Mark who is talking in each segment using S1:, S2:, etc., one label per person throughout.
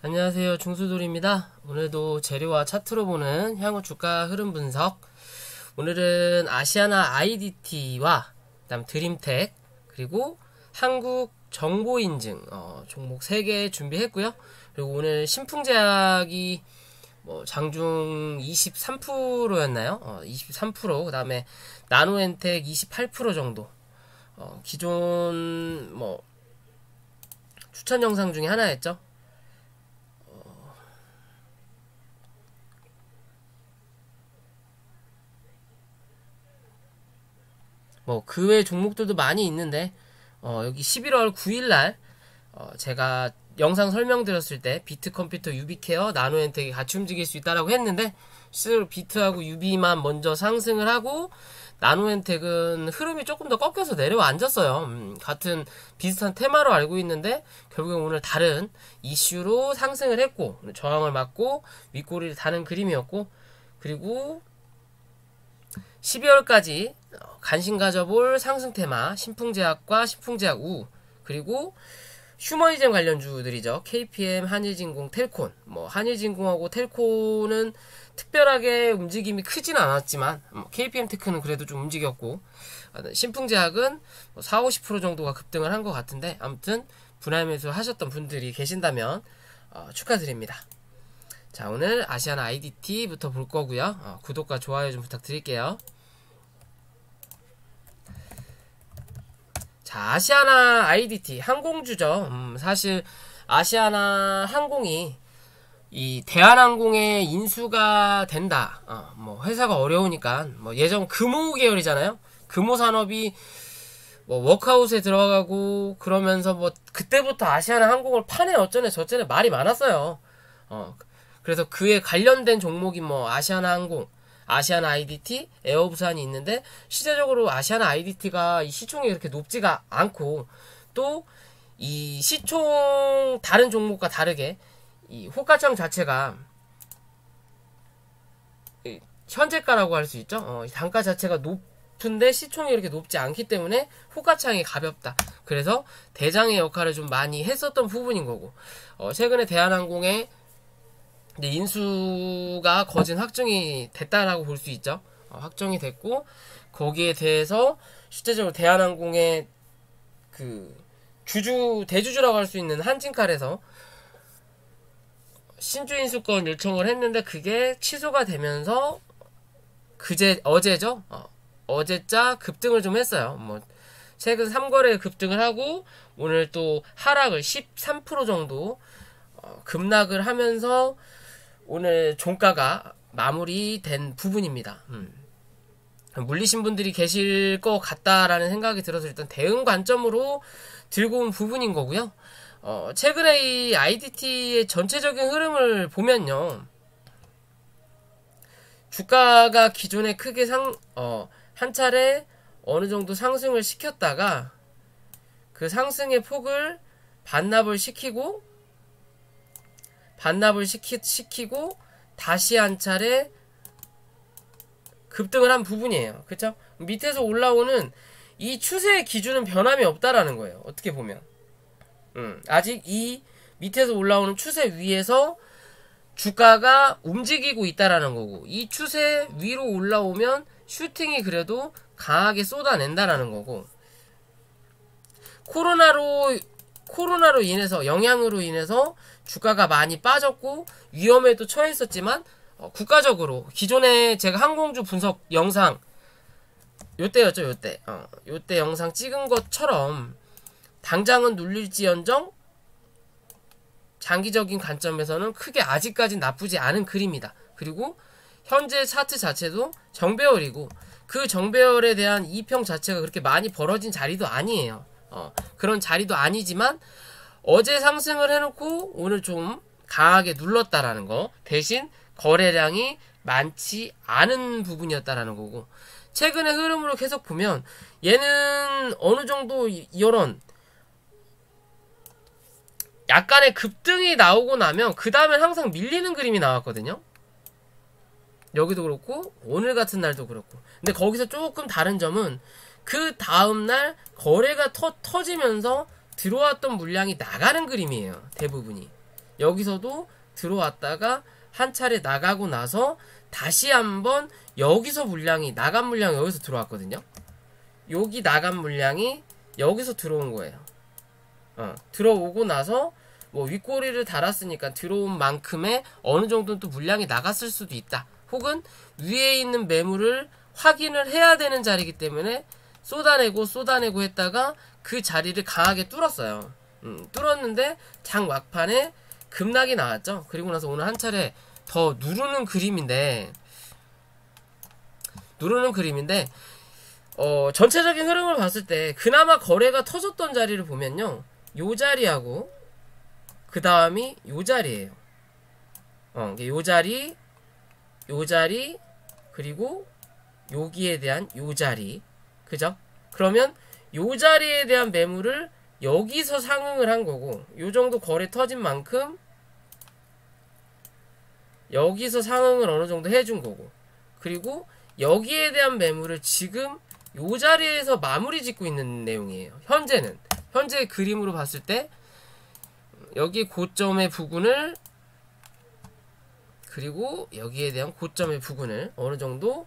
S1: 안녕하세요. 중수돌입니다. 오늘도 재료와 차트로 보는 향후 주가 흐름 분석. 오늘은 아시아나 IDT와 그다음 드림텍 그리고 한국 정보인증 종목 3개 준비했고요. 그리고 오늘 신풍제약이 장중 23%였나요? 23%, 그다음에 나노엔텍 28% 정도. 기존 추천 영상 중에 하나였죠. 그 외 종목들도 많이 있는데, 여기 11월 9일날, 제가 영상 설명드렸을 때, 비트컴퓨터, 유비케어, 나노엔텍이 같이 움직일 수 있다라고 했는데, 실제로 비트하고 유비만 먼저 상승을 하고, 나노엔텍은 흐름이 조금 더 꺾여서 내려와 앉았어요. 같은 비슷한 테마로 알고 있는데, 결국엔 오늘 다른 이슈로 상승을 했고, 저항을 맞고, 윗꼬리를 다는 그림이었고, 그리고 12월까지 관심 가져볼 상승 테마 신풍제약과 신풍제약 우, 그리고 휴머니즘 관련주들이죠. KPM, 한일진공, 텔콘. 한일진공하고 텔콘은 특별하게 움직임이 크진 않았지만 KPM 테크는 그래도 좀 움직였고, 신풍제약은 4, 50% 정도가 급등을 한 것 같은데, 아무튼 분할 매수 하셨던 분들이 계신다면 축하드립니다. 자, 오늘 아시아나 IDT부터 볼 거고요. 구독과 좋아요 좀 부탁드릴게요. 자, 아시아나 IDT 항공주죠. 사실 아시아나 항공이 이 대한항공에 인수가 된다. 회사가 어려우니까 예전 금호 계열이잖아요. 금호 산업이 워크아웃에 들어가고 그러면서 그때부터 아시아나 항공을 파네 어쩌네 저쩌네 말이 많았어요. 그래서 그에 관련된 종목이 아시아나 항공, 아시아나 IDT, 에어부산이 있는데, 실제적으로 아시아나 IDT가 이 시총이 그렇게 높지가 않고, 또 이 시총 다른 종목과 다르게 이 호가창 자체가 현재가라고 할 수 있죠. 단가 자체가 높은데 시총이 이렇게 높지 않기 때문에 호가창이 가볍다. 그래서 대장의 역할을 좀 많이 했었던 부분인 거고, 최근에 대한항공의 인수가 거진 확정이 됐다라고 볼 수 있죠. 확정이 됐고, 거기에 대해서 실제적으로 대한항공의 대주주라고 할 수 있는 한진칼에서 신주인수권 요청을 했는데, 그게 취소가 되면서 어제죠. 어제자 급등을 좀 했어요. 최근 3거래에 급등을 하고, 오늘 또 하락을 13% 정도 급락을 하면서 오늘 종가가 마무리된 부분입니다. 물리신 분들이 계실 것 같다라는 생각이 들어서 일단 대응 관점으로 들고 온 부분인 거고요. 최근에 이 IDT의 전체적인 흐름을 보면요, 주가가 기존에 크게 한 차례 어느 정도 상승을 시켰다가 그 상승의 폭을 반납을 시키고 다시 한 차례 급등을 한 부분이에요. 그쵸? 밑에서 올라오는 이 추세의 기준은 변함이 없다라는 거예요. 어떻게 보면. 아직 이 밑에서 올라오는 추세 위에서 주가가 움직이고 있다라는 거고, 이 추세 위로 올라오면 슈팅이 그래도 강하게 쏟아낸다라는 거고, 코로나로 인해서, 영향으로 인해서 주가가 많이 빠졌고 위험에도 처했었지만, 국가적으로 기존에 제가 항공주 분석 영상 요때였죠. 요때 영상 찍은 것처럼 당장은 눌릴지언정 장기적인 관점에서는 크게 아직까진 나쁘지 않은 그림이다. 그리고 현재 차트 자체도 정배열이고, 그 정배열에 대한 이평 자체가 그렇게 많이 벌어진 자리도 아니에요. 그런 자리도 아니지만 어제 상승을 해놓고 오늘 좀 강하게 눌렀다라는 거, 대신 거래량이 많지 않은 부분이었다라는 거고, 최근의 흐름으로 계속 보면 얘는 어느 정도 이런 약간의 급등이 나오고 나면 그 다음엔 항상 밀리는 그림이 나왔거든요. 여기도 그렇고 오늘 같은 날도 그렇고. 근데 거기서 조금 다른 점은 그 다음날 거래가 터지면서 들어왔던 물량이 나가는 그림이에요. 대부분이. 여기서도 들어왔다가 한 차례 나가고 나서 다시 한번 여기서 물량이 나간 물량이 여기서 들어왔거든요. 여기 나간 물량이 여기서 들어온 거예요. 들어오고 나서 뭐 윗꼬리를 달았으니까 들어온 만큼의 어느 정도는 또 물량이 나갔을 수도 있다. 혹은 위에 있는 매물을 확인을 해야 되는 자리이기 때문에 쏟아내고 했다가 그 자리를 강하게 뚫었어요. 뚫었는데 장 막판에 급락이 나왔죠. 그리고 나서 오늘 한 차례 더 누르는 그림인데 전체적인 흐름을 봤을 때 그나마 거래가 터졌던 자리를 보면요, 요 자리하고 그 다음이 요 자리예요. 요 자리, 그리고 여기에 대한 요 자리, 그죠? 그러면 요 자리에 대한 매물을 여기서 상응을 한 거고, 요 정도 거래 터진 만큼 여기서 상응을 어느 정도 해준 거고, 그리고 여기에 대한 매물을 지금 요 자리에서 마무리 짓고 있는 내용이에요. 현재 그림으로 봤을 때 여기 고점의 부근을, 그리고 여기에 대한 고점의 부근을 어느 정도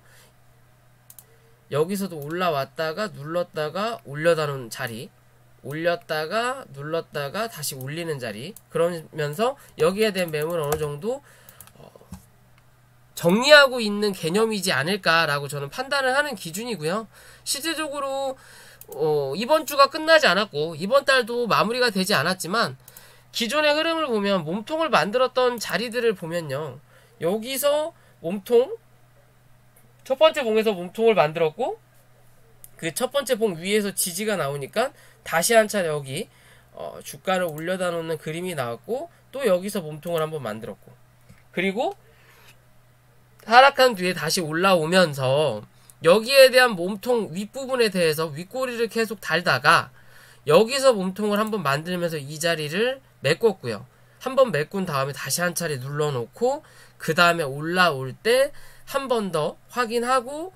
S1: 여기서도 올라왔다가 눌렀다가 올려다 놓은 자리, 올렸다가 눌렀다가 다시 올리는 자리, 그러면서 여기에 대한 매물을 어느 정도 정리하고 있는 개념이지 않을까라고 저는 판단을 하는 기준이고요. 실제적으로 이번 주가 끝나지 않았고 이번 달도 마무리가 되지 않았지만 기존의 흐름을 보면 몸통을 만들었던 자리들을 보면요, 여기서 몸통, 첫 번째 봉에서 몸통을 만들었고 그 첫 번째 봉 위에서 지지가 나오니까 다시 한 차례 여기 주가를 올려다 놓는 그림이 나왔고, 또 여기서 몸통을 한번 만들었고, 그리고 하락한 뒤에 다시 올라오면서 여기에 대한 몸통 윗부분에 대해서 윗꼬리를 계속 달다가 여기서 몸통을 한번 만들면서 이 자리를 메꿨고요. 한번 메꾼 다음에 다시 한 차례 눌러놓고 그 다음에 올라올 때 한 번 더 확인을 하고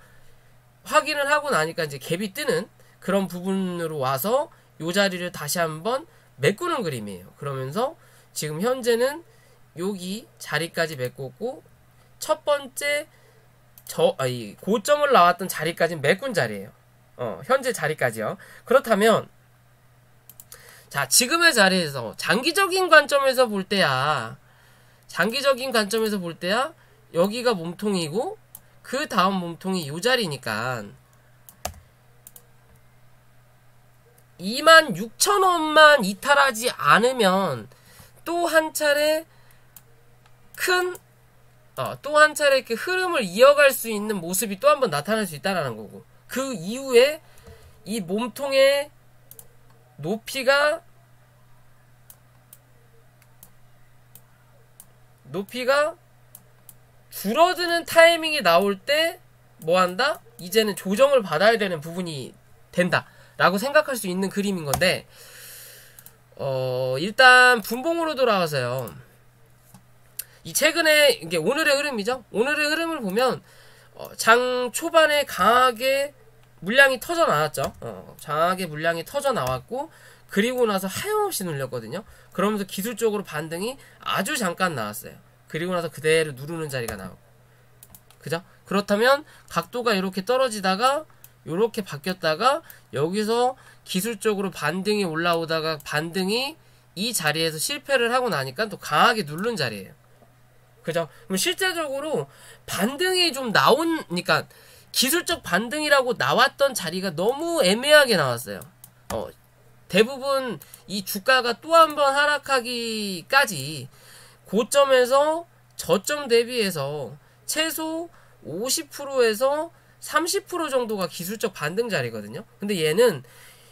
S1: 나니까 이제 갭이 뜨는 그런 부분으로 와서 이 자리를 다시 한번 메꾸는 그림이에요. 그러면서 지금 현재는 여기 자리까지 메꿨고 첫 번째 고점을 나왔던 자리까지 메꾼 자리예요. 현재 자리까지요. 그렇다면 자, 지금의 자리에서 장기적인 관점에서 볼 때야 여기가 몸통이고 그 다음 몸통이 요 자리니까 26,000원만 이탈하지 않으면 또 한 차례 이렇게 흐름을 이어갈 수 있는 모습이 또 한 번 나타날 수 있다라는 거고, 그 이후에 이 몸통의 높이가 줄어드는 타이밍이 나올 때 뭐한다? 이제는 조정을 받아야 되는 부분이 된다 라고 생각할 수 있는 그림인 건데, 일단 분봉으로 돌아와서요, 이 최근에 이게 오늘의 흐름이죠. 오늘의 흐름을 보면 장 초반에 강하게 물량이 터져 나왔죠. 강하게 물량이 터져 나왔고, 그리고 나서 하염없이 눌렸거든요. 그러면서 기술적으로 반등이 아주 잠깐 나왔어요. 그리고 나서 그대로 누르는 자리가 나오고, 그죠? 그렇다면 각도가 이렇게 떨어지다가 이렇게 바뀌었다가 여기서 기술적으로 반등이 올라오다가 반등이 이 자리에서 실패를 하고 나니까 또 강하게 누른 자리예요. 그죠? 그럼 실제적으로 반등이 좀 나오니까 기술적 반등이라고 나왔던 자리가 너무 애매하게 나왔어요. 대부분 이 주가가 또 한 번 하락하기까지 고점에서 저점 대비해서 최소 50%에서 30% 정도가 기술적 반등 자리거든요. 근데 얘는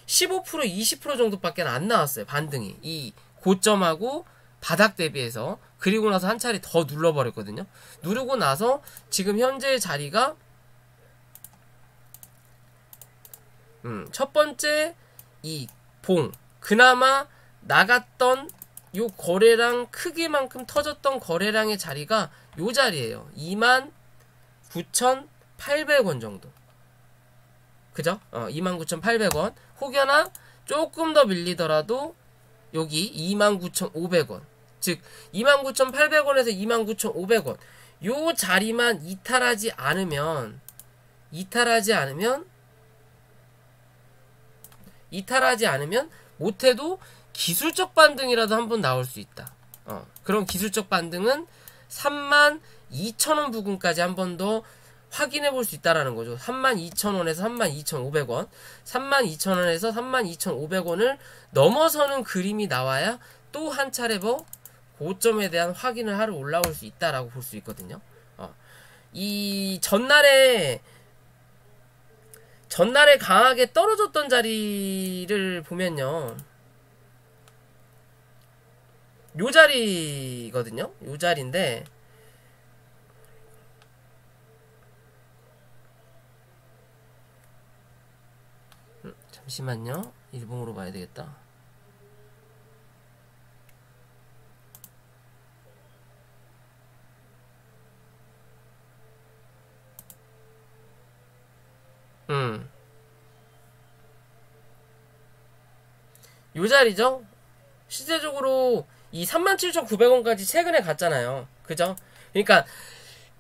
S1: 15% 20% 정도밖에 안 나왔어요. 반등이 이 고점하고 바닥 대비해서. 그리고 나서 한 차례 더 눌러버렸거든요. 누르고 나서 지금 현재의 자리가 첫 번째 이 봉, 그나마 나갔던 요 거래량 크기만큼 터졌던 거래량의 자리가 요 자리예요. 29,800원 정도. 그죠? 29,800원. 혹여나 조금 더 밀리더라도 여기 29,500원. 즉 29,800원에서 29,500원 요 자리만 이탈하지 않으면 못해도 기술적 반등이라도 한번 나올 수 있다. 그럼 기술적 반등은 32,000원 부근까지 한 번 더 확인해 볼 수 있다라는 거죠. 32,000원에서 32,500원, 32,000원에서 32,500원을 넘어서는 그림이 나와야 또 한 차례 고점에 대한 확인을 하러 올라올 수 있다라고 볼 수 있거든요. 이 전날에 강하게 떨어졌던 자리를 보면요, 요 자리거든요. 요 자리인데 잠시만요. 일봉으로 봐야 되겠다. 요 자리죠. 실제적으로 이 37,900원까지 최근에 갔잖아요. 그죠? 그러니까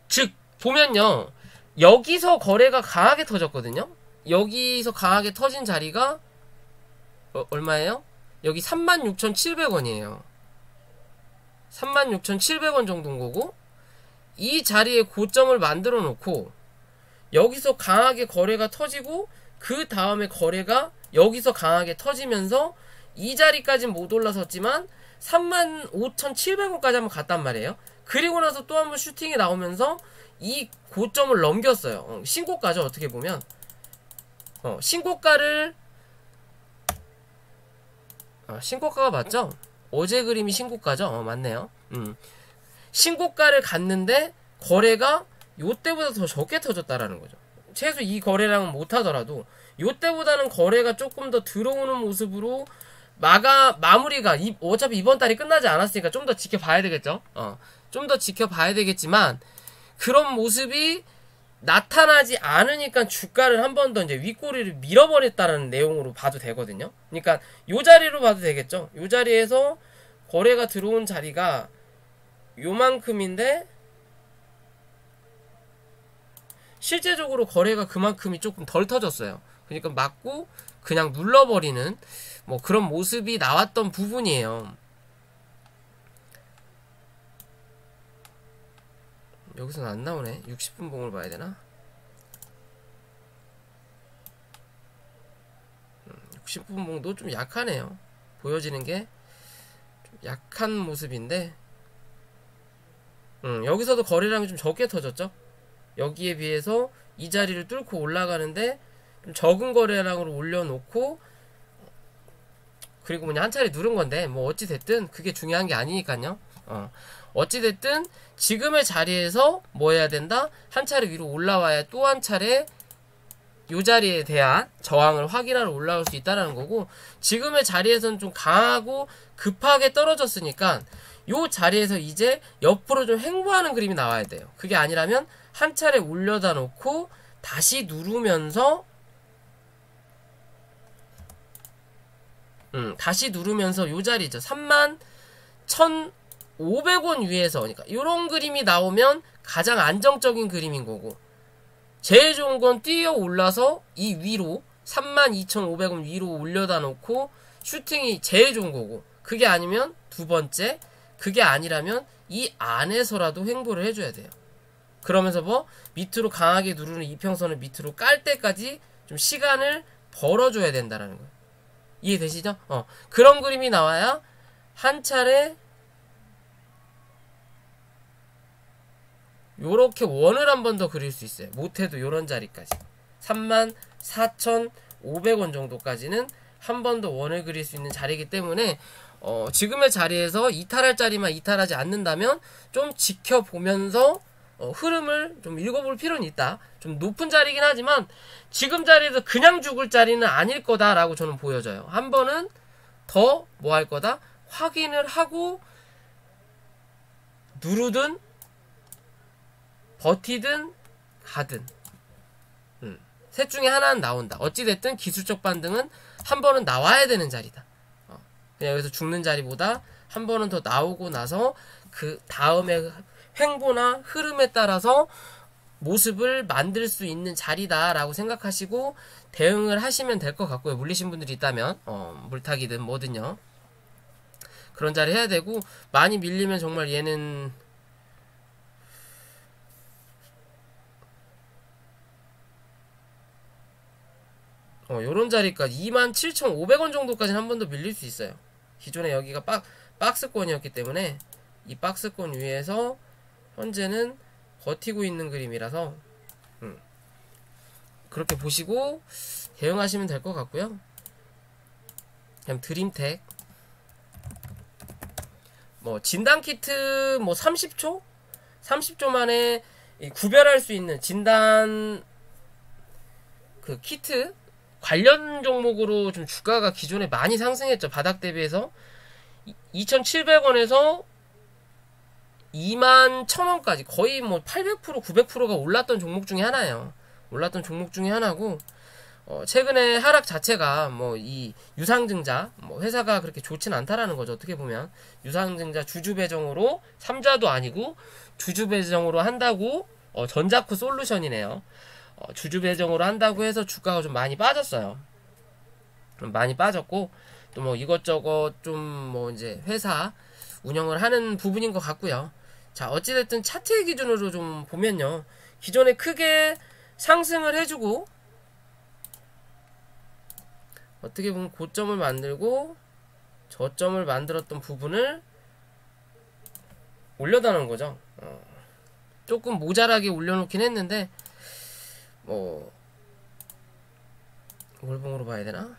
S1: 즉 보면요, 여기서 거래가 강하게 터졌거든요. 여기서 강하게 터진 자리가 얼마예요? 여기 36,700원이에요 36,700원 정도인 거고, 이 자리에 고점을 만들어 놓고 여기서 강하게 거래가 터지고 그 다음에 거래가 여기서 강하게 터지면서 이 자리까지는 못 올라섰지만 35,700원까지 한번 갔단 말이에요. 그리고 나서 또 한번 슈팅이 나오면서 이 고점을 넘겼어요. 신고가죠, 어떻게 보면. 신고가가 맞죠? 어제 그림이 신고가죠? 맞네요. 신고가를 갔는데 거래가 요때보다 더 적게 터졌다라는 거죠. 최소 이 거래량은 못하더라도 요때보다는 거래가 조금 더 들어오는 모습으로 마무리가 어차피 이번 달이 끝나지 않았으니까 좀 더 지켜봐야 되겠죠. 좀 더 지켜봐야 되겠지만 그런 모습이 나타나지 않으니까 주가를 한 번 더 이제 윗꼬리를 밀어버렸다는 내용으로 봐도 되거든요. 그러니까 요 자리로 봐도 되겠죠. 요 자리에서 거래가 들어온 자리가 요만큼인데 실제적으로 거래가 그만큼이 조금 덜 터졌어요. 그러니까 맞고 그냥 눌러버리는 뭐 그런 모습이 나왔던 부분이에요. 여기서는 안 나오네. 60분 봉을 봐야 되나? 60분 봉도 좀 약하네요. 보여지는 게 좀 약한 모습인데, 여기서도 거래량이 좀 적게 터졌죠? 여기에 비해서 이 자리를 뚫고 올라가는데 좀 적은 거래량으로 올려놓고, 그리고 그냥 한 차례 누른 건데 뭐 어찌됐든 그게 중요한 게 아니니까요. 어찌됐든 지금의 자리에서 뭐 해야 된다? 한 차례 위로 올라와야 또 한 차례 요 자리에 대한 저항을 확인하러 올라올 수 있다는 거고, 지금의 자리에서는 좀 강하고 급하게 떨어졌으니까 요 자리에서 이제 옆으로 좀 횡보하는 그림이 나와야 돼요. 그게 아니라면 한 차례 올려다 놓고 다시 누르면서 요 자리죠. 31,500원 위에서, 그러니까 요런 그림이 나오면 가장 안정적인 그림인 거고, 제일 좋은 건 뛰어 올라서 이 위로 32,500원 위로 올려다 놓고 슈팅이 제일 좋은 거고, 그게 아니면 두 번째, 그게 아니라면 이 안에서라도 횡보를 해줘야 돼요. 그러면서 뭐 밑으로 강하게 누르는 이평선을 밑으로 깔 때까지 좀 시간을 벌어줘야 된다라는 거예요. 이해되시죠? 그런 그림이 나와야 한 차례 요렇게 원을 한 번 더 그릴 수 있어요. 못해도 요런 자리까지 34,500원 정도까지는 한 번 더 원을 그릴 수 있는 자리이기 때문에 지금의 자리에서 이탈할 자리만 이탈하지 않는다면 좀 지켜보면서 흐름을 좀 읽어볼 필요는 있다. 좀 높은 자리긴 하지만 지금 자리에서 그냥 죽을 자리는 아닐 거다라고 저는 보여져요. 한 번은 더 뭐 할 거다? 확인을 하고 누르든 버티든 가든 셋 중에 하나는 나온다. 어찌됐든 기술적 반등은 한 번은 나와야 되는 자리다. 그냥 여기서 죽는 자리보다 한 번은 더 나오고 나서 그 다음에 횡보나 흐름에 따라서 모습을 만들 수 있는 자리다라고 생각하시고 대응을 하시면 될 것 같고요. 물리신 분들이 있다면 물타기든 뭐든요. 그런 자리 해야 되고, 많이 밀리면 정말 얘는 요런 자리까지 27,500원 정도까지는 한 번 더 밀릴 수 있어요. 기존에 여기가 박스권이었기 때문에 이 박스권 위에서 현재는 버티고 있는 그림이라서 그렇게 보시고 대응하시면 될 것 같고요. 그냥 드림텍 진단키트 30초 만에 구별할 수 있는 진단 그 키트 관련 종목으로 좀 주가가 기존에 많이 상승했죠. 바닥 대비해서 2,700원에서 21,000원까지 거의 800% 900%가 올랐던 종목 중에 하나예요. 올랐던 종목 중에 하나고, 최근에 하락 자체가 이 유상증자 회사가 그렇게 좋진 않다라는 거죠. 어떻게 보면 유상증자 주주 배정으로 3자도 아니고 주주 배정으로 한다고, 전자쿠 솔루션이네요. 주주 배정으로 한다고 해서 주가가 좀 많이 빠졌어요. 많이 빠졌고, 또 이것저것 좀 이제 회사 운영을 하는 부분인 것 같고요. 자, 어찌됐든 차트의 기준으로 좀 보면요, 기존에 크게 상승을 해주고 어떻게 보면 고점을 만들고 저점을 만들었던 부분을 올려다는 거죠. 조금 모자라게 올려놓긴 했는데 월봉으로 봐야 되나?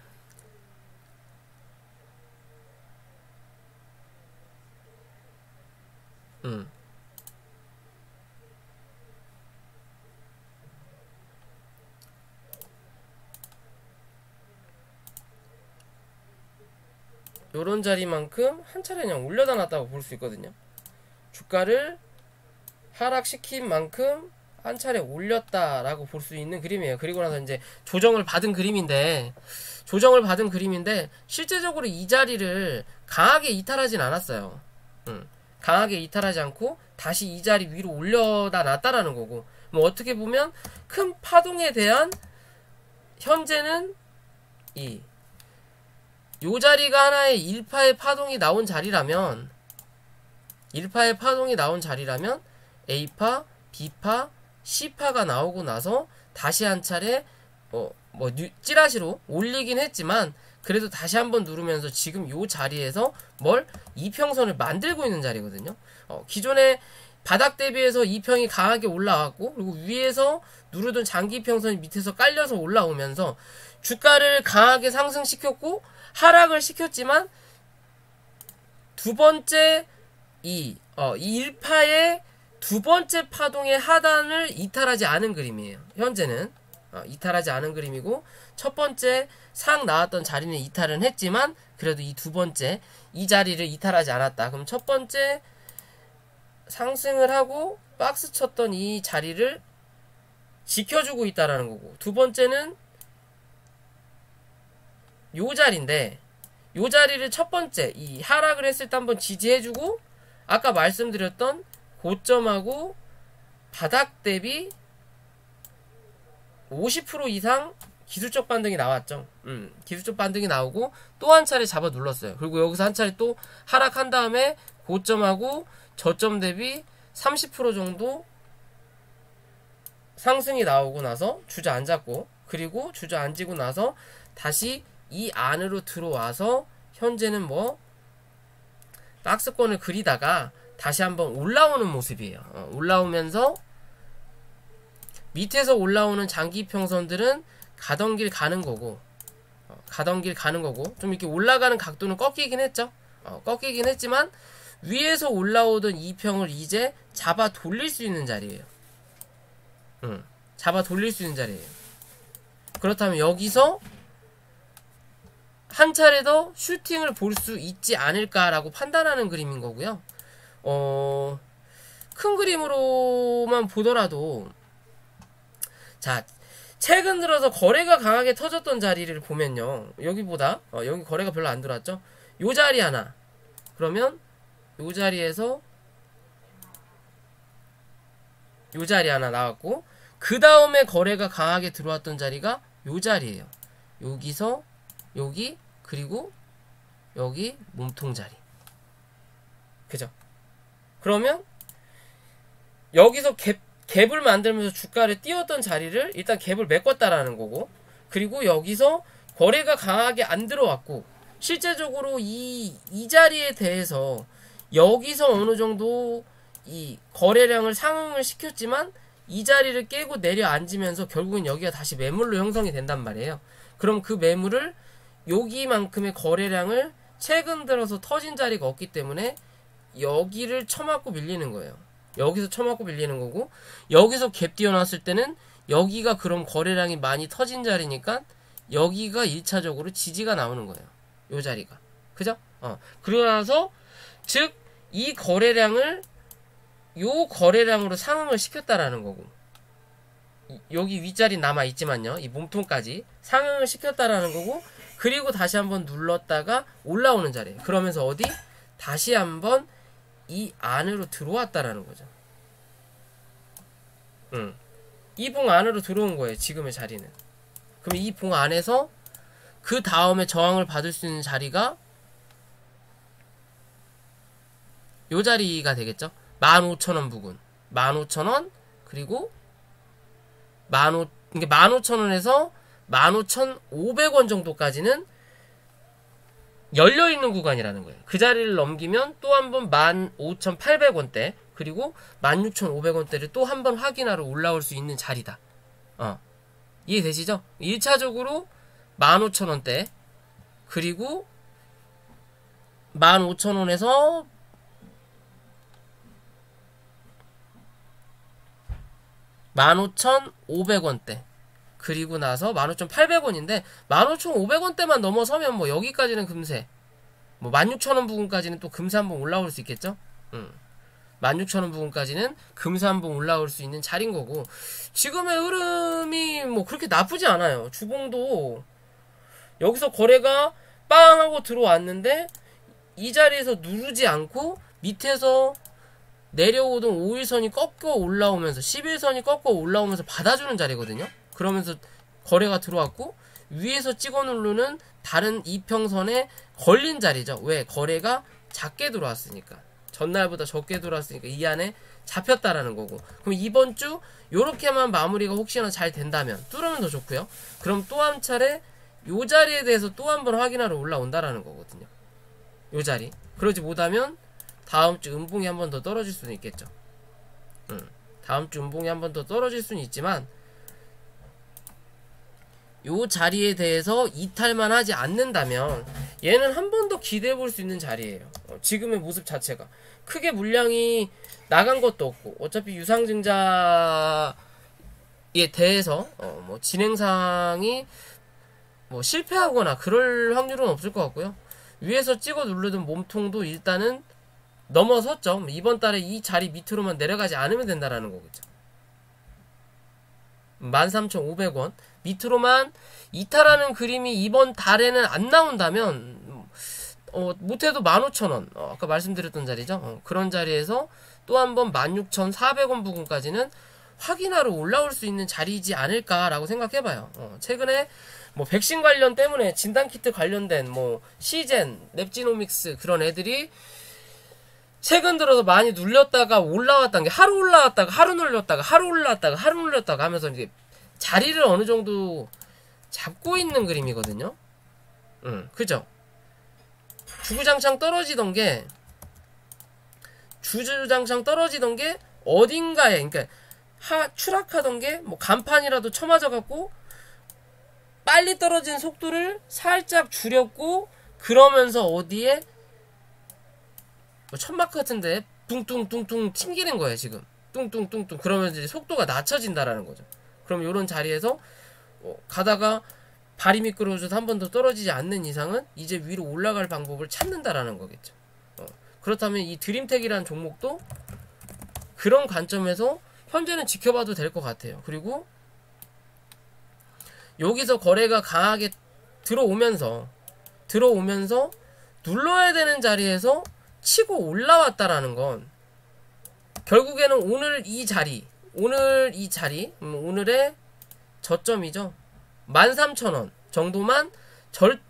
S1: 요런 자리만큼 한 차례 그냥 올려다 놨다고 볼 수 있거든요. 주가를 하락시킨 만큼 한 차례 올렸다라고 볼 수 있는 그림이에요. 그리고 나서 이제 조정을 받은 그림인데 실제적으로 이 자리를 강하게 이탈하진 않았어요. 강하게 이탈하지 않고 다시 이 자리 위로 올려다 놨다라는 거고, 어떻게 보면 큰 파동에 대한 현재는 요 자리가 하나의 1파의 파동이 나온 자리라면 A파, B파, C파가 나오고 나서 다시 한 차례 찌라시로 올리긴 했지만 그래도 다시 한번 누르면서 지금 요 자리에서 이평선을 만들고 있는 자리거든요. 기존에 바닥 대비해서 이평이 강하게 올라왔고, 그리고 위에서 누르던 장기 이평선이 밑에서 깔려서 올라오면서 주가를 강하게 상승시켰고 하락을 시켰지만 두 번째 이 1파의 두 번째 파동의 하단을 이탈하지 않은 그림이에요. 현재는 이탈하지 않은 그림이고, 첫 번째 상 나왔던 자리는 이탈은 했지만 그래도 이 두 번째 이 자리를 이탈하지 않았다. 그럼 첫 번째 상승을 하고 박스 쳤던 이 자리를 지켜주고 있다라는 거고, 두 번째는 요 자리인데, 요 자리를 첫 번째 이 하락을 했을 때 한번 지지해주고, 아까 말씀드렸던 고점하고 바닥 대비 50% 이상 기술적 반등이 나왔죠. 기술적 반등이 나오고 또 한 차례 잡아 눌렀어요. 그리고 여기서 한 차례 또 하락한 다음에 고점하고 저점 대비 30% 정도 상승이 나오고 나서 주저앉았고, 그리고 주저앉고 나서 다시 이 안으로 들어와서 현재는 박스권을 그리다가 다시 한번 올라오는 모습이에요. 올라오면서 밑에서 올라오는 장기 평선들은 가던 길 가는 거고, 좀 이렇게 올라가는 각도는 꺾이긴 했죠. 꺾이긴 했지만 위에서 올라오던 이평을 이제 잡아 돌릴 수 있는 자리예요. 잡아 돌릴 수 있는 자리예요. 그렇다면 여기서 한 차례 더 슈팅을 볼 수 있지 않을까라고 판단하는 그림인 거고요. 큰 그림으로만 보더라도, 자, 최근 들어서 거래가 강하게 터졌던 자리를 보면요, 여기보다 여기 거래가 별로 안 들어왔죠. 요 자리 하나, 그러면 요 자리에서 요 자리 하나 나왔고, 그 다음에 거래가 강하게 들어왔던 자리가 요 자리예요. 여기서 여기, 그리고 여기 몸통 자리. 그죠? 그러면 여기서 갭을 만들면서 주가를 띄웠던 자리를 일단 갭을 메꿨다라는 거고, 그리고 여기서 거래가 강하게 안 들어왔고, 실제적으로 이 자리에 대해서 여기서 어느 정도 이 거래량을 상승을 시켰지만 이 자리를 깨고 내려앉으면서 결국은 여기가 다시 매물로 형성이 된단 말이에요. 그럼 그 매물을 여기만큼의 거래량을 최근 들어서 터진 자리가 없기 때문에 여기를 쳐맞고 밀리는 거예요. 여기서 쳐맞고 밀리는 거고, 여기서 갭 띄워놨을 때는 여기가 그럼 거래량이 많이 터진 자리니까 여기가 1차적으로 지지가 나오는 거예요. 요 자리가. 그죠? 그러고 나서 즉 이 거래량을 요 거래량으로 상승을 시켰다라는 거고, 여기 윗자리 남아있지만요, 이 몸통까지 상승을 시켰다라는 거고, 그리고 다시 한번 눌렀다가 올라오는 자리에, 그러면서 어디? 다시 한번 이 안으로 들어왔다라는 거죠. 이 봉 안으로 들어온 거예요, 지금의 자리는. 그럼 이 봉 안에서 그 다음에 저항을 받을 수 있는 자리가 요 자리가 되겠죠. 15,000원 부근, 15,000원, 그리고 15,000원에서 15,500원 정도까지는 열려있는 구간이라는 거예요. 그 자리를 넘기면 또 한 번 15,800원대, 그리고 16,500원대를 또 한 번 확인하러 올라올 수 있는 자리다. 이해되시죠? 1차적으로 15,000원대, 그리고 15,000원에서 15,500원대, 그리고 나서 15,800원인데 15,500원대만 넘어서면 뭐 여기까지는 금세, 뭐 16,000원 부근까지는 또 금세 한번 올라올 수 있겠죠? 16,000원 부근까지는 금세 한번 올라올 수 있는 자리인 거고, 지금의 흐름이 뭐 그렇게 나쁘지 않아요. 주봉도 여기서 거래가 빵 하고 들어왔는데 이 자리에서 누르지 않고 밑에서 내려오던 5일선이 꺾여 올라오면서 11선이 꺾여 올라오면서 받아주는 자리거든요. 그러면서 거래가 들어왔고, 위에서 찍어 누르는 다른 이평선에 걸린 자리죠. 왜? 거래가 작게 들어왔으니까, 전날보다 적게 들어왔으니까 이 안에 잡혔다라는 거고. 그럼 이번 주 요렇게만 마무리가 혹시나 잘 된다면 뚫으면 더 좋고요. 그럼 또 한 차례 요 자리에 대해서 또 한 번 확인하러 올라온다라는 거거든요. 요 자리. 그러지 못하면 다음 주 음봉이 한 번 더 떨어질 수는 있겠죠. 다음 주 음봉이 한 번 더 떨어질 수는 있지만, 요 자리에 대해서 이탈만 하지 않는다면 얘는 한 번 더 기대해 볼 수 있는 자리예요. 지금의 모습 자체가 크게 물량이 나간 것도 없고, 어차피 유상증자에 대해서 뭐 진행상이 뭐 실패하거나 그럴 확률은 없을 것 같고요. 위에서 찍어 누르던 몸통도 일단은 넘어섰죠. 이번 달에 이 자리 밑으로만 내려가지 않으면 된다라는 거겠죠. 13,500원 밑으로만 이탈하는 그림이 이번 달에는 안 나온다면 못해도 15,000원, 아까 말씀드렸던 자리죠. 그런 자리에서 또 한번 16,400원 부근까지는 확인하러 올라올 수 있는 자리이지 않을까라고 생각해봐요. 최근에 뭐 백신 관련 때문에 진단키트 관련된 뭐 시젠, 랩지노믹스 그런 애들이 최근 들어서 많이 눌렸다가 올라왔다는 게, 하루 올라왔다가 하루 눌렸다가 하루 올라왔다가 하루 눌렸다가 하면서 이제 자리를 어느 정도 잡고 있는 그림이거든요. 그죠? 주구장창 떨어지던 게 어딘가에, 그러니까 추락하던 게 뭐 간판이라도 쳐맞아갖고 빨리 떨어진 속도를 살짝 줄였고, 그러면서 어디에 뭐 천막 같은데 뚱뚱뚱뚱 튕기는 거예요. 지금 뚱뚱뚱뚱. 그러면 이제 속도가 낮춰진다라는 거죠. 그럼 요런 자리에서 가다가 발이 미끄러워져서 한 번 더 떨어지지 않는 이상은 이제 위로 올라갈 방법을 찾는다라는 거겠죠. 그렇다면 이 드림텍이라는 종목도 그런 관점에서 현재는 지켜봐도 될 것 같아요. 그리고 여기서 거래가 강하게 들어오면서 눌러야 되는 자리에서 치고 올라왔다라는 건 결국에는 오늘 이 자리 오늘의 저점이죠. 13,000원 정도만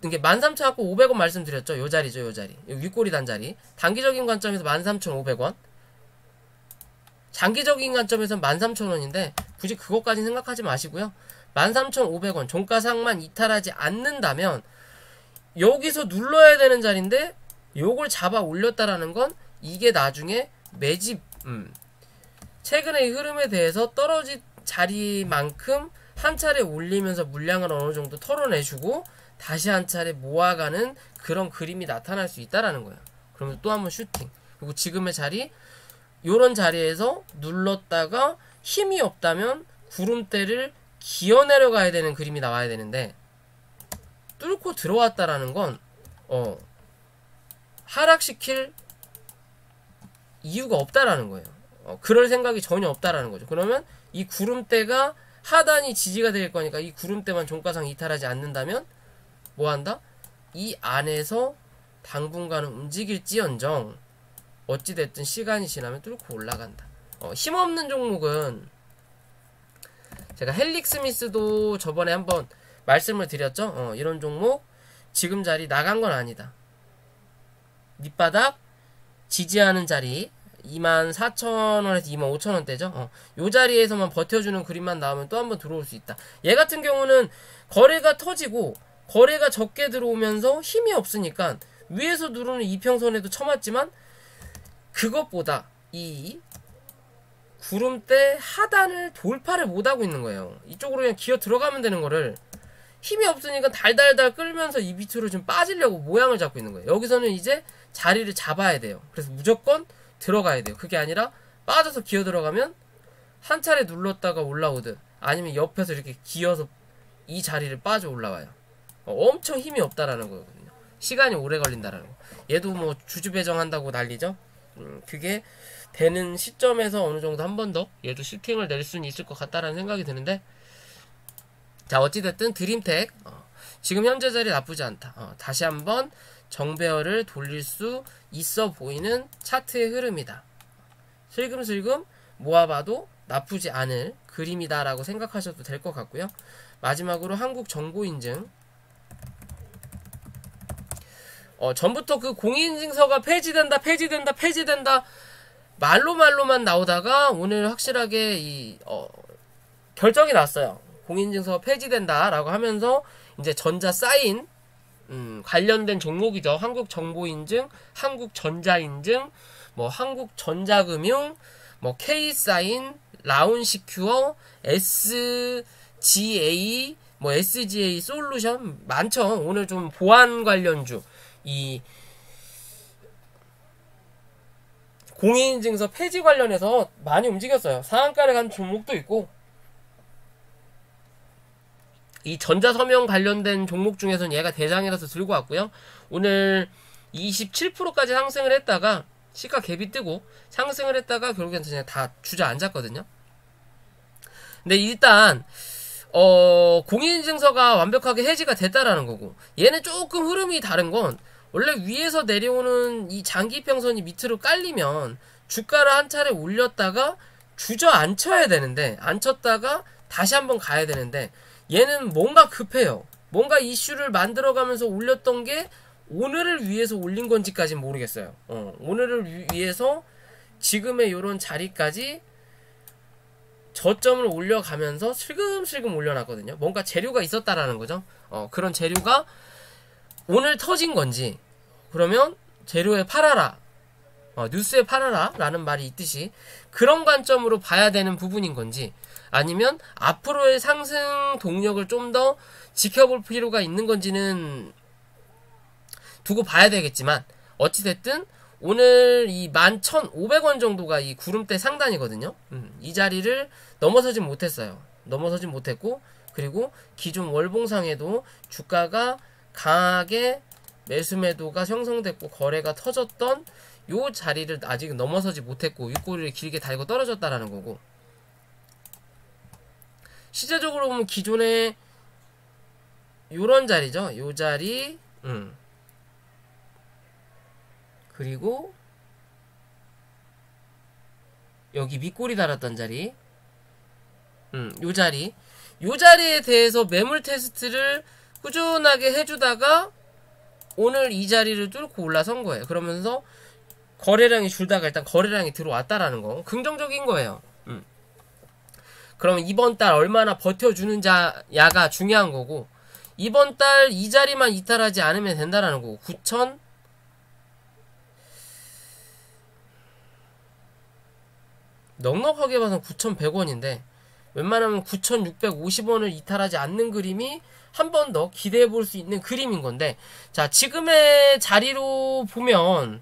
S1: 이게 13,000원 500원 말씀드렸죠. 요 자리죠, 요 자리. 요 윗꼬리 단 자리. 단기적인 관점에서 13,500원. 장기적인 관점에서는 13,000원인데 굳이 그것까지 생각하지 마시고요. 13,500원 종가상만 이탈하지 않는다면 여기서 눌러야 되는 자리인데 요걸 잡아 올렸다라는 건 이게 나중에 매집 최근의 흐름에 대해서 떨어진 자리만큼 한 차례 올리면서 물량을 어느 정도 털어내주고 다시 한 차례 모아가는 그런 그림이 나타날 수 있다라는 거예요. 그러면 또 한번 슈팅. 그리고 지금의 자리 요런 자리에서 눌렀다가 힘이 없다면 구름대를 기어 내려가야 되는 그림이 나와야 되는데 뚫고 들어왔다라는 건 하락시킬 이유가 없다라는 거예요. 그럴 생각이 전혀 없다라는 거죠. 그러면 이 구름대가 하단이 지지가 될 거니까 이 구름대만 종가상 이탈하지 않는다면 뭐한다? 이 안에서 당분간은 움직일지언정 어찌됐든 시간이 지나면 뚫고 올라간다. 힘없는 종목은 제가 헬릭스미스도 저번에 한번 말씀을 드렸죠. 이런 종목 지금 자리 나간 건 아니다. 밑바닥 지지하는 자리 24,000원에서 25,000원대죠. 요 자리에서만 버텨주는 그림만 나오면 또 한번 들어올 수 있다. 얘 같은 경우는 거래가 터지고 거래가 적게 들어오면서 힘이 없으니까 위에서 누르는 이평선에도 쳐맞지만 그것보다 이 구름대 하단을 돌파를 못하고 있는 거예요. 이쪽으로 그냥 기어 들어가면 되는 거를 힘이 없으니까 달달달 끌면서 이 밑으로 좀 빠지려고 모양을 잡고 있는 거예요. 여기서는 이제 자리를 잡아야 돼요. 그래서 무조건 들어가야 돼요. 그게 아니라 빠져서 기어 들어가면 한 차례 눌렀다가 올라오든 아니면 옆에서 이렇게 기어서 이 자리를 빠져 올라와요. 엄청 힘이 없다라는 거거든요. 시간이 오래 걸린다라는 거. 얘도 뭐 주주 배정한다고 난리죠. 그게 되는 시점에서 어느 정도 한 번 더 얘도 슈팅을 낼 수는 있을 것 같다라는 생각이 드는데, 자 어찌됐든 드림텍 지금 현재 자리 나쁘지 않다. 다시 한번 정배열을 돌릴 수 있어 보이는 차트의 흐름이다. 슬금슬금 모아봐도 나쁘지 않을 그림이다라고 생각하셔도 될 것 같고요. 마지막으로 한국정보인증. 전부터 그 공인인증서가 폐지된다 말로만 나오다가 오늘 확실하게 결정이 났어요. 공인인증서 폐지된다라고 하면서 이제 전자 사인 관련된 종목이죠. 한국정보인증, 한국전자인증, 뭐 한국전자금융, 뭐 K사인, 라운시큐어, SGA, 뭐 SGA 솔루션 많죠. 오늘 좀 보안 관련주 이 공인인증서 폐지 관련해서 많이 움직였어요. 상한가를 간 종목도 있고, 이 전자서명 관련된 종목 중에서는 얘가 대장이라서 들고 왔고요. 오늘 27%까지 상승을 했다가 시가 갭이 뜨고 상승을 했다가 결국엔 그냥 다 주저앉았거든요. 근데 일단 공인인증서가 완벽하게 해지가 됐다라는 거고, 얘는 조금 흐름이 다른 건 원래 위에서 내려오는 이 장기평선이 밑으로 깔리면 주가를 한 차례 올렸다가 주저앉혀야 되는데, 앉혔다가 다시 한번 가야 되는데, 얘는 뭔가 급해요. 뭔가 이슈를 만들어가면서 올렸던 게 오늘을 위해서 올린 건지까지는 모르겠어요. 오늘을 위해서 지금의 요런 자리까지 저점을 올려가면서 슬금슬금 올려놨거든요. 뭔가 재료가 있었다라는 거죠. 그런 재료가 오늘 터진 건지, 그러면 재료에 팔아라, 뉴스에 팔아라 라는 말이 있듯이 그런 관점으로 봐야 되는 부분인 건지, 아니면 앞으로의 상승 동력을 좀 더 지켜볼 필요가 있는 건지는 두고 봐야 되겠지만, 어찌됐든 오늘 이 11,500원 정도가 이 구름대 상단이거든요. 이 자리를 넘어서진 못했어요. 넘어서진 못했고, 그리고 기존 월봉상에도 주가가 강하게 매수 매도가 형성됐고 거래가 터졌던 요 자리를 아직 넘어서지 못했고 윗꼬리를 길게 달고 떨어졌다라는 거고, 시제적으로 보면 기존에 요런 자리죠. 요 자리, 그리고 여기 밑꼬리 달았던 자리, 요 자리, 요 자리에 대해서 매물 테스트를 꾸준하게 해주다가 오늘 이 자리를 뚫고 올라선 거예요. 그러면서 거래량이 줄다가 일단 거래량이 들어왔다라는 거, 긍정적인 거예요. 그러면 이번 달 얼마나 버텨주는 야가 중요한 거고, 이번 달 이 자리만 이탈하지 않으면 된다라는 거고, 9,000 넉넉하게 봐서 9,100원인데 웬만하면 9,650원을 이탈하지 않는 그림이 한 번 더 기대해 볼 수 있는 그림인 건데, 자, 지금의 자리로 보면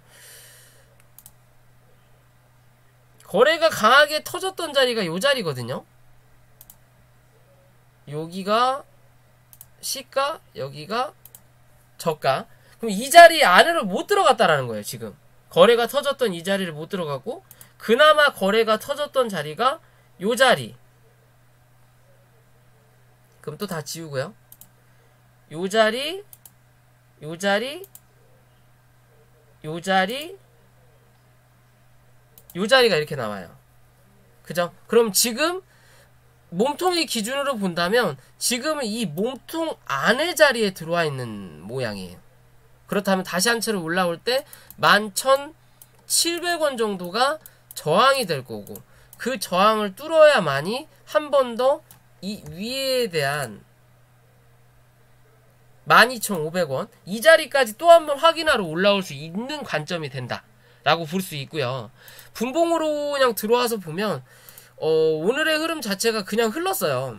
S1: 거래가 강하게 터졌던 자리가 요 자리거든요. 여기가 시가, 여기가 저가. 그럼 이 자리 안으로 못 들어갔다라는 거예요. 지금 거래가 터졌던 이 자리를 못 들어가고, 그나마 거래가 터졌던 자리가 요 자리. 그럼 또 다 지우고요. 요 자리, 요 자리, 요 자리, 요 자리가 이렇게 나와요. 그죠? 그럼 지금 몸통의 기준으로 본다면 지금은 이 몸통 안의 자리에 들어와 있는 모양이에요. 그렇다면 다시 한 차례 올라올 때 11,700원 정도가 저항이 될 거고, 그 저항을 뚫어야만이 한 번 더 이 위에 대한 12,500원 이 자리까지 또 한 번 확인하러 올라올 수 있는 관점이 된다 라고 볼 수 있고요. 분봉으로 그냥 들어와서 보면 오늘의 흐름 자체가 그냥 흘렀어요.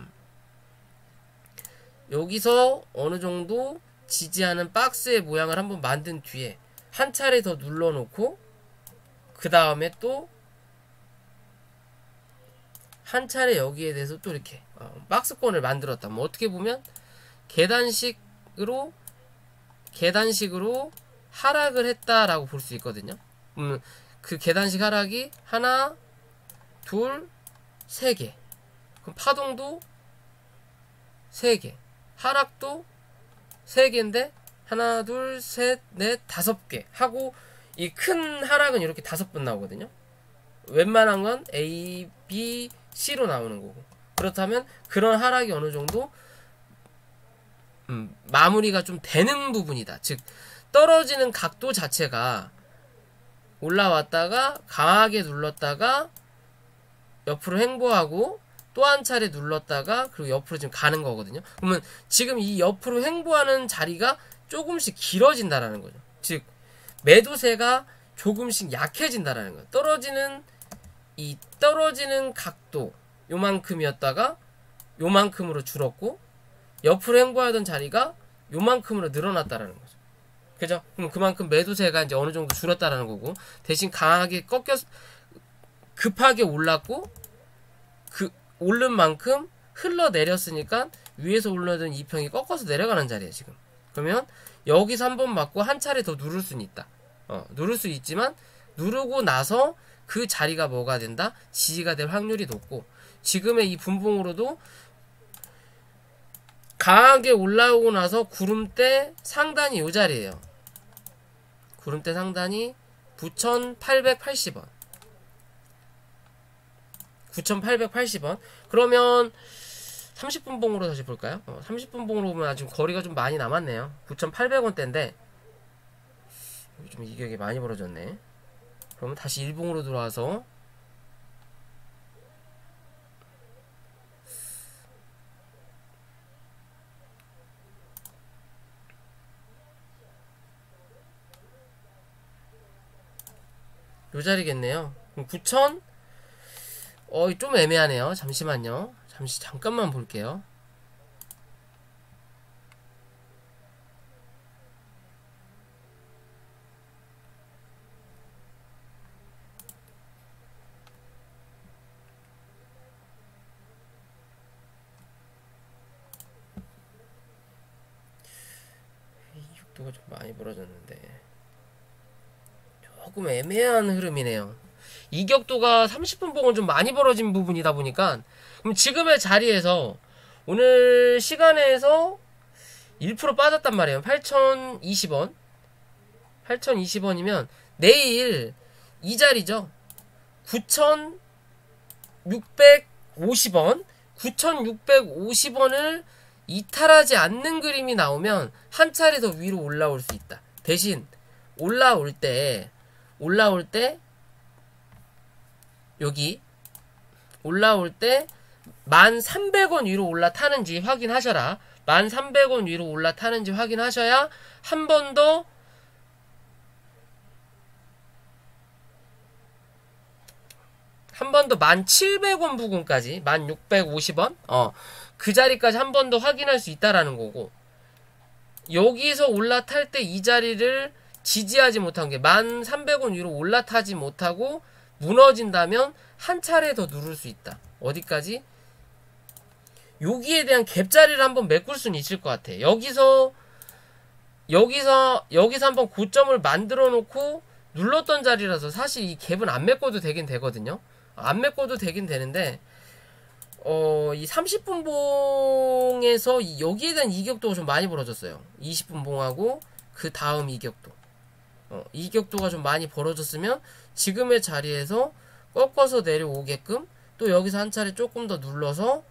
S1: 여기서 어느 정도 지지하는 박스의 모양을 한번 만든 뒤에 한 차례 더 눌러놓고, 그 다음에 또 한 차례 여기에 대해서 또 이렇게 박스권을 만들었다. 뭐 어떻게 보면 계단식으로 하락을 했다라고 볼 수 있거든요. 그 계단식 하락이 하나, 둘, 세 개. 그럼 파동도 세 개, 하락도 세 개인데 하나, 둘, 셋, 넷, 다섯 개 하고, 이 큰 하락은 이렇게 5번 나오거든요. 웬만한 건 A, B, C로 나오는 거고. 그렇다면 그런 하락이 어느 정도 마무리가 좀 되는 부분이다. 즉 떨어지는 각도 자체가 올라왔다가 강하게 눌렀다가 옆으로 횡보하고 또 한 차례 눌렀다가 그리고 옆으로 지금 가는 거거든요. 그러면 지금 이 옆으로 횡보하는 자리가 조금씩 길어진다라는 거죠. 즉 매도세가 조금씩 약해진다라는 거예요. 떨어지는 각도 요만큼이었다가 요만큼으로 줄었고, 옆으로 횡보하던 자리가 요만큼으로 늘어났다라는 거죠. 그죠? 그럼 그만큼 매도세가 이제 어느 정도 줄었다라는 거고, 대신 강하게 급하게 올랐고, 그 오른 만큼 흘러내렸으니까 위에서 올라오던 이평이 꺾어서 내려가는 자리예요, 지금. 그러면 여기서 한 번 맞고 한 차례 더 누를 수는 있다. 누를 수 있지만 누르고 나서 그 자리가 뭐가 된다? 지지가 될 확률이 높고, 지금의 이 분봉으로도 강하게 올라오고 나서 구름대 상단이 이 자리예요. 구름대 상단이 9,880원. 9,880원. 그러면 30분 봉으로 다시 볼까요? 30분 봉으로 보면 지금 거리가 좀 많이 남았네요. 9,800원대인데 좀 이격이 많이 벌어졌네. 그러면 다시 일봉으로 들어와서 요 자리겠네요. 9,000 좀 애매하네요. 잠시만요. 잠깐만 볼게요. 속도가 좀 많이 벌어졌는데 조금 애매한 흐름이네요. 이격도가 30분 봉은 좀 많이 벌어진 부분이다 보니까, 그럼 지금의 자리에서 오늘 시간에서 1% 빠졌단 말이에요. 8,020원 8,020원이면 내일 이 자리죠. 9,650원, 9,650원을 이탈하지 않는 그림이 나오면 한 차례 더 위로 올라올 수 있다. 대신 올라올 때 여기 올라올 때 1,300원 위로 올라타는지 확인하셔라. 1,300원 위로 올라타는지 확인하셔야 한 번 더 한 번 더 1,700원 부근까지 1,650원 그 자리까지 한 번 더 확인할 수 있다라는 거고, 여기서 올라탈 때 이 자리를 지지하지 못한 게 1,300원 위로 올라타지 못하고 무너진다면 한 차례 더 누를 수 있다. 어디까지? 여기에 대한 갭자리를 한번 메꿀 수는 있을 것 같아. 여기서 한번 고점을 만들어 놓고 눌렀던 자리라서 사실 이 갭은 안 메꿔도 되긴 되거든요. 안 메꿔도 되긴 되는데 이 30분 봉에서 여기에 대한 이격도가 좀 많이 벌어졌어요. 20분 봉하고 그 다음 이격도. 이격도가 좀 많이 벌어졌으면 지금의 자리에서 꺾어서 내려오게끔 또 여기서 한 차례 조금 더 눌러서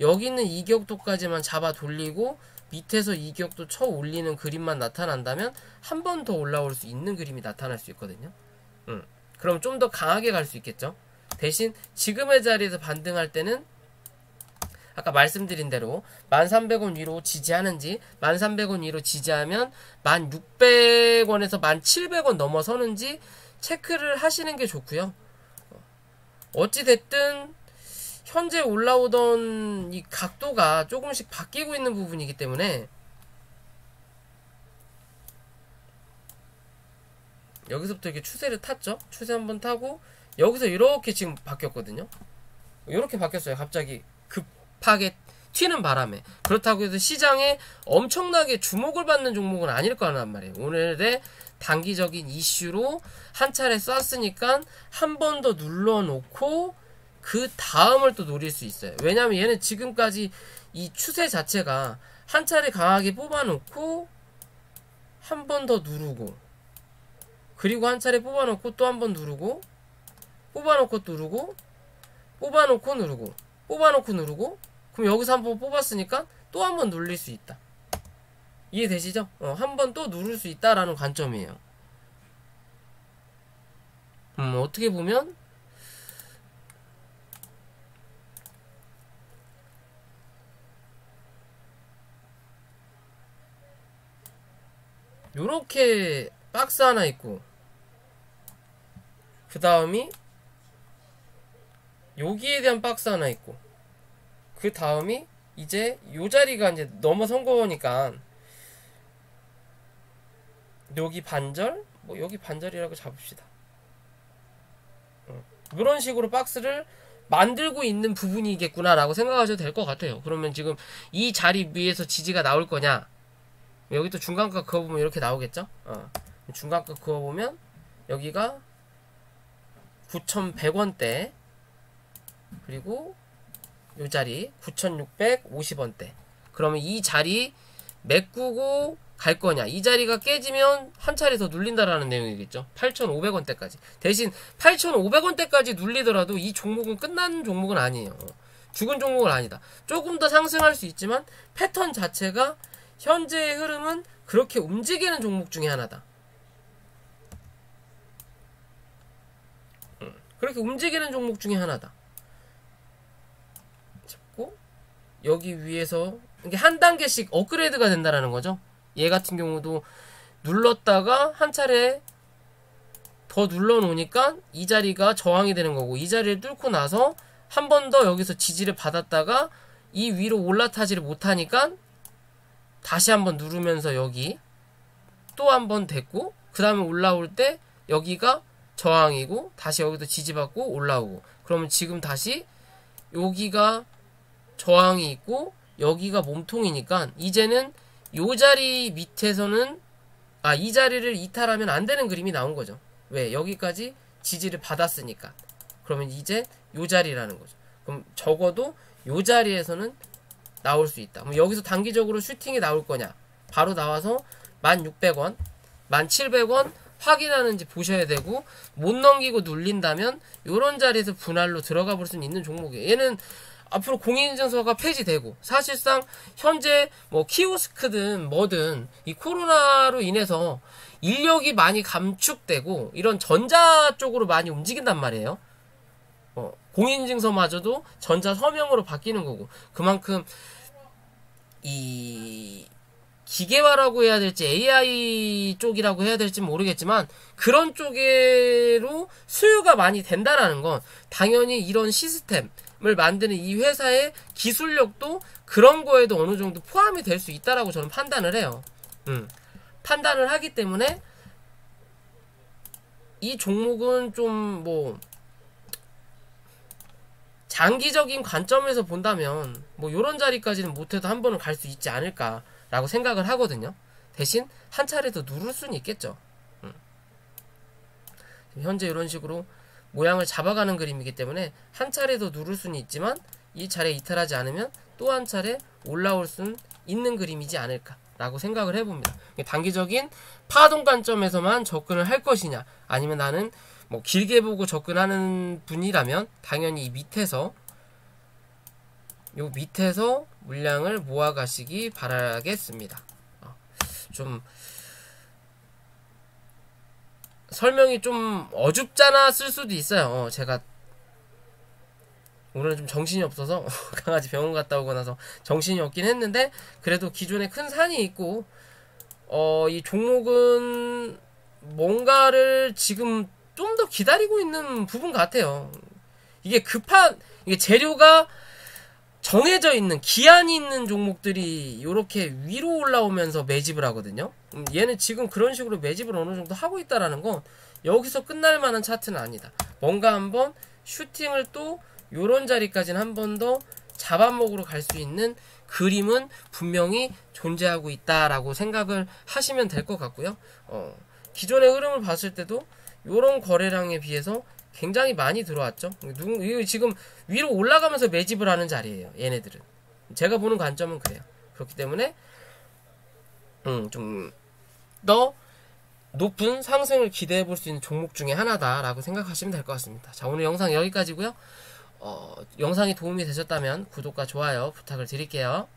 S1: 여기 있는 이격도까지만 잡아 돌리고 밑에서 이격도 쳐 올리는 그림만 나타난다면 한 번 더 올라올 수 있는 그림이 나타날 수 있거든요. 그럼 좀 더 강하게 갈 수 있겠죠. 대신 지금의 자리에서 반등할 때는 아까 말씀드린 대로 1,300원 위로 지지하는지, 1,300원 위로 지지하면 1,600원에서 1,700원 넘어서는지 체크를 하시는 게 좋고요. 어찌됐든 현재 올라오던 이 각도가 조금씩 바뀌고 있는 부분이기 때문에 여기서부터 이렇게 추세를 탔죠. 추세 한번 타고 여기서 이렇게 지금 바뀌었거든요. 이렇게 바뀌었어요. 갑자기 급하게 튀는 바람에. 그렇다고 해서 시장에 엄청나게 주목을 받는 종목은 아닐 거란 말이에요. 오늘의 단기적인 이슈로 한 차례 쐈으니까 한 번 더 눌러놓고 그 다음을 또 노릴 수 있어요. 왜냐면 얘는 지금까지 이 추세 자체가 한 차례 강하게 뽑아놓고 한 번 더 누르고, 그리고 한 차례 뽑아놓고 또 한 번 누르고, 뽑아놓고 누르고, 뽑아놓고 누르고, 뽑아놓고 누르고, 그럼 여기서 한 번 뽑았으니까 또 한 번 눌릴 수 있다. 이해되시죠? 한 번 또 누를 수 있다라는 관점이에요. 어떻게 보면 요렇게 박스 하나 있고, 그 다음이 여기에 대한 박스 하나 있고, 그 다음이 이제 요 자리가 이제 넘어선 거니까 여기 반절, 뭐 여기 반절이라고 잡읍시다. 이런 식으로 박스를 만들고 있는 부분이겠구나라고 생각하셔도 될 것 같아요. 그러면 지금 이 자리 위에서 지지가 나올 거냐? 여기 또 중간가 그어보면 이렇게 나오겠죠? 중간가 그어보면 여기가 9,100원대, 그리고 이 자리 9,650원대. 그러면 이 자리 메꾸고 갈 거냐? 이 자리가 깨지면 한 차례 더 눌린다라는 내용이겠죠. 8,500원대까지. 대신 8,500원대까지 눌리더라도 이 종목은 끝난 종목은 아니에요. 죽은 종목은 아니다. 조금 더 상승할 수 있지만 패턴 자체가 현재의 흐름은 그렇게 움직이는 종목 중에 하나다. 그렇게 움직이는 종목 중에 하나다. 잡고 여기 위에서 이게 한 단계씩 업그레이드가 된다라는 거죠. 얘 같은 경우도 눌렀다가 한 차례 더 눌러 놓으니까 이 자리가 저항이 되는 거고, 이 자리를 뚫고 나서 한 번 더 여기서 지지를 받았다가 이 위로 올라타지를 못하니까 다시 한번 누르면서 여기 또 한 번 됐고, 그 다음에 올라올 때 여기가 저항이고 다시 여기도 지지받고 올라오고, 그러면 지금 다시 여기가 저항이 있고 여기가 몸통이니까 이제는 요 자리 밑에서는 이 자리를 이탈하면 안 되는 그림이 나온 거죠. 왜? 여기까지 지지를 받았으니까. 그러면 이제 요 자리라는 거죠. 그럼 적어도 요 자리에서는 나올 수 있다. 그럼 여기서 단기적으로 슈팅이 나올 거냐? 바로 나와서 1,600원, 1,700원 확인하는지 보셔야 되고, 못 넘기고 눌린다면 요런 자리에서 분할로 들어가 볼 수 있는 종목이에요. 얘는 앞으로 공인인증서가 폐지되고, 사실상 현재 뭐 키오스크든 뭐든 이 코로나로 인해서 인력이 많이 감축되고 이런 전자 쪽으로 많이 움직인단 말이에요. 공인인증서마저도 전자 서명으로 바뀌는 거고, 그만큼 이 기계화라고 해야 될지 AI 쪽이라고 해야 될지 모르겠지만 그런 쪽으로 수요가 많이 된다라는 건 당연히 이런 시스템을 만드는 이 회사의 기술력도 그런 거에도 어느 정도 포함이 될 수 있다라고 저는 판단을 해요. 판단을 하기 때문에 이 종목은 좀 뭐 장기적인 관점에서 본다면 뭐 요런 자리까지는 못해도 한 번은 갈 수 있지 않을까라고 생각을 하거든요. 대신 한 차례 더 누를 수는 있겠죠. 현재 이런 식으로 모양을 잡아가는 그림이기 때문에 한 차례 더 누를 수는 있지만 이 차례 이탈하지 않으면 또 한 차례 올라올 수는 있는 그림이지 않을까라고 생각을 해봅니다. 단기적인 파동 관점에서만 접근을 할 것이냐, 아니면 나는 뭐 길게 보고 접근하는 분이라면 당연히 이 밑에서 물량을 모아가시기 바라겠습니다. 좀 설명이 좀 어줍잖아 쓸 수도 있어요. 제가 오늘은 좀 정신이 없어서 강아지 병원 갔다 오고 나서 정신이 없긴 했는데, 그래도 기존에 큰 산이 있고 이 종목은 뭔가를 지금 좀 더 기다리고 있는 부분 같아요. 이게 재료가 정해져 있는, 기한이 있는 종목들이 이렇게 위로 올라오면서 매집을 하거든요. 얘는 지금 그런 식으로 매집을 어느 정도 하고 있다라는 건 여기서 끝날 만한 차트는 아니다. 뭔가 한번 슈팅을 또 요런 자리까지는 한 번 더 잡아먹으러 갈 수 있는 그림은 분명히 존재하고 있다라고 생각을 하시면 될 것 같고요. 기존의 흐름을 봤을 때도 요런 거래량에 비해서 굉장히 많이 들어왔죠. 지금 위로 올라가면서 매집을 하는 자리예요. 얘네들은. 제가 보는 관점은 그래요. 그렇기 때문에 좀 더 높은 상승을 기대해 볼 수 있는 종목 중에 하나다라고 생각하시면 될 것 같습니다. 자, 오늘 영상 여기까지고요. 영상이 도움이 되셨다면 구독과 좋아요 부탁을 드릴게요.